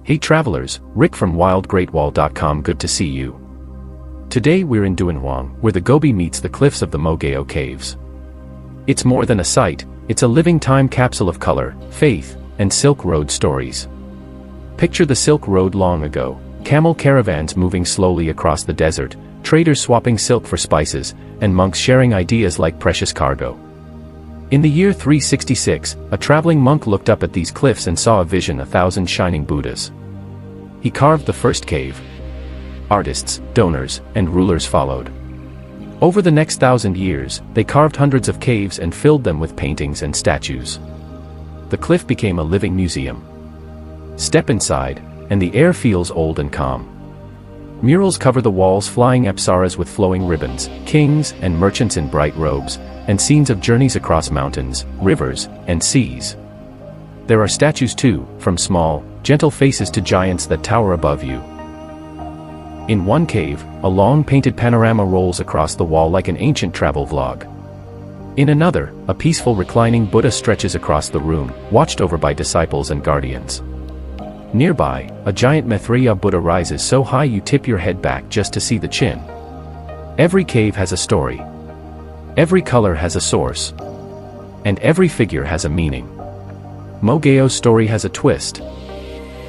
Hey travelers, Rick from wildgreatwall.com, good to see you. Today we're in Dunhuang, where the Gobi meets the cliffs of the Mogao Caves. It's more than a site, it's a living time capsule of color, faith, and Silk Road stories. Picture the Silk Road long ago, camel caravans moving slowly across the desert, traders swapping silk for spices, and monks sharing ideas like precious cargo. In the year 366, a traveling monk looked up at these cliffs and saw a vision: 1,000 shining Buddhas. He carved the first cave. Artists, donors, and rulers followed. Over the next 1,000 years, they carved hundreds of caves and filled them with paintings and statues. The cliff became a living museum. Step inside, and the air feels old and calm. Murals cover the walls, flying apsaras with flowing ribbons, kings and merchants in bright robes, and scenes of journeys across mountains, rivers, and seas. There are statues too, from small, gentle faces to giants that tower above you. In one cave, a long painted panorama rolls across the wall like an ancient travel vlog. In another, a peaceful reclining Buddha stretches across the room, watched over by disciples and guardians. Nearby, a giant Maitreya Buddha rises so high you tip your head back just to see the chin. Every cave has a story. Every color has a source. And every figure has a meaning. Mogao's story has a twist.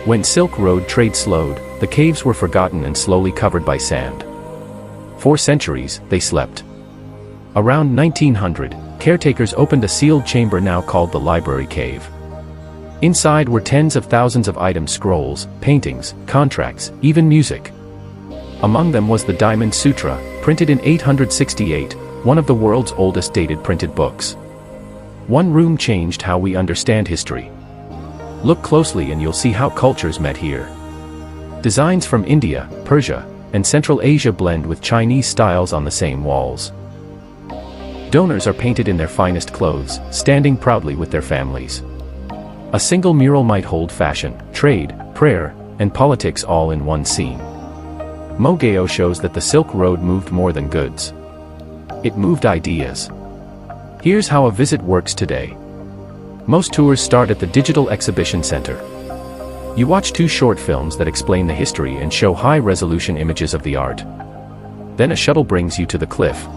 When Silk Road trade slowed, the caves were forgotten and slowly covered by sand. For centuries, they slept. Around 1900, caretakers opened a sealed chamber now called the Library Cave. Inside were tens of thousands of items: scrolls, paintings, contracts, even music. Among them was the Diamond Sutra, printed in 868, one of the world's oldest dated printed books. One room changed how we understand history. Look closely and you'll see how cultures met here. Designs from India, Persia, and Central Asia blend with Chinese styles on the same walls. Donors are painted in their finest clothes, standing proudly with their families. A single mural might hold fashion, trade, prayer, and politics all in one scene. Mogao shows that the Silk Road moved more than goods. It moved ideas. Here's how a visit works today. Most tours start at the Digital Exhibition Center. You watch 2 short films that explain the history and show high-resolution images of the art. Then a shuttle brings you to the cliff.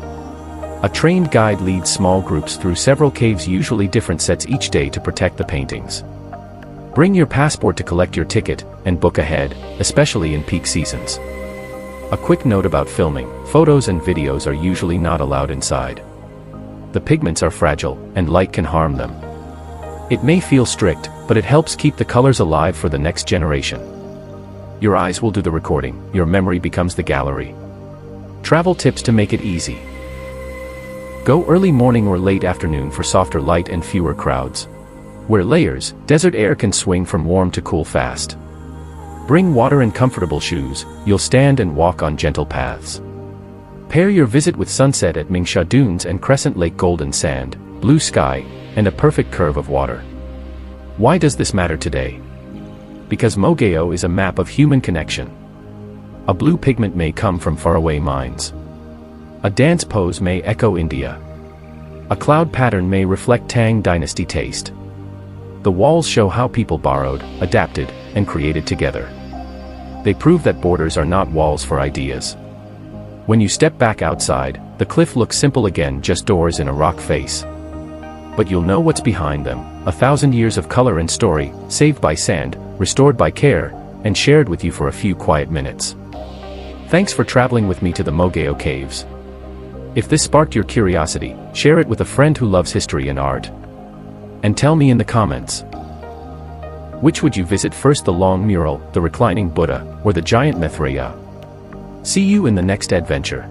A trained guide leads small groups through several caves, usually different sets each day, to protect the paintings. Bring your passport to collect your ticket, and book ahead, especially in peak seasons. A quick note about filming: photos and videos are usually not allowed inside. The pigments are fragile, and light can harm them. It may feel strict, but it helps keep the colors alive for the next generation. Your eyes will do the recording, your memory becomes the gallery. Travel tips to make it easy. Go early morning or late afternoon for softer light and fewer crowds. Wear layers, desert air can swing from warm to cool fast. Bring water and comfortable shoes, you'll stand and walk on gentle paths. Pair your visit with sunset at Mingsha Dunes and Crescent Lake: golden sand, blue sky, and a perfect curve of water. Why does this matter today? Because Mogao is a map of human connection. A blue pigment may come from faraway mines. A dance pose may echo India. A cloud pattern may reflect Tang Dynasty taste. The walls show how people borrowed, adapted, and created together. They prove that borders are not walls for ideas. When you step back outside, the cliff looks simple again, just doors in a rock face. But you'll know what's behind them: 1,000 years of color and story, saved by sand, restored by care, and shared with you for a few quiet minutes. Thanks for traveling with me to the Mogao Caves. If this sparked your curiosity, share it with a friend who loves history and art. And tell me in the comments, which would you visit first: the long mural, the reclining Buddha, or the giant Maitreya? See you in the next adventure.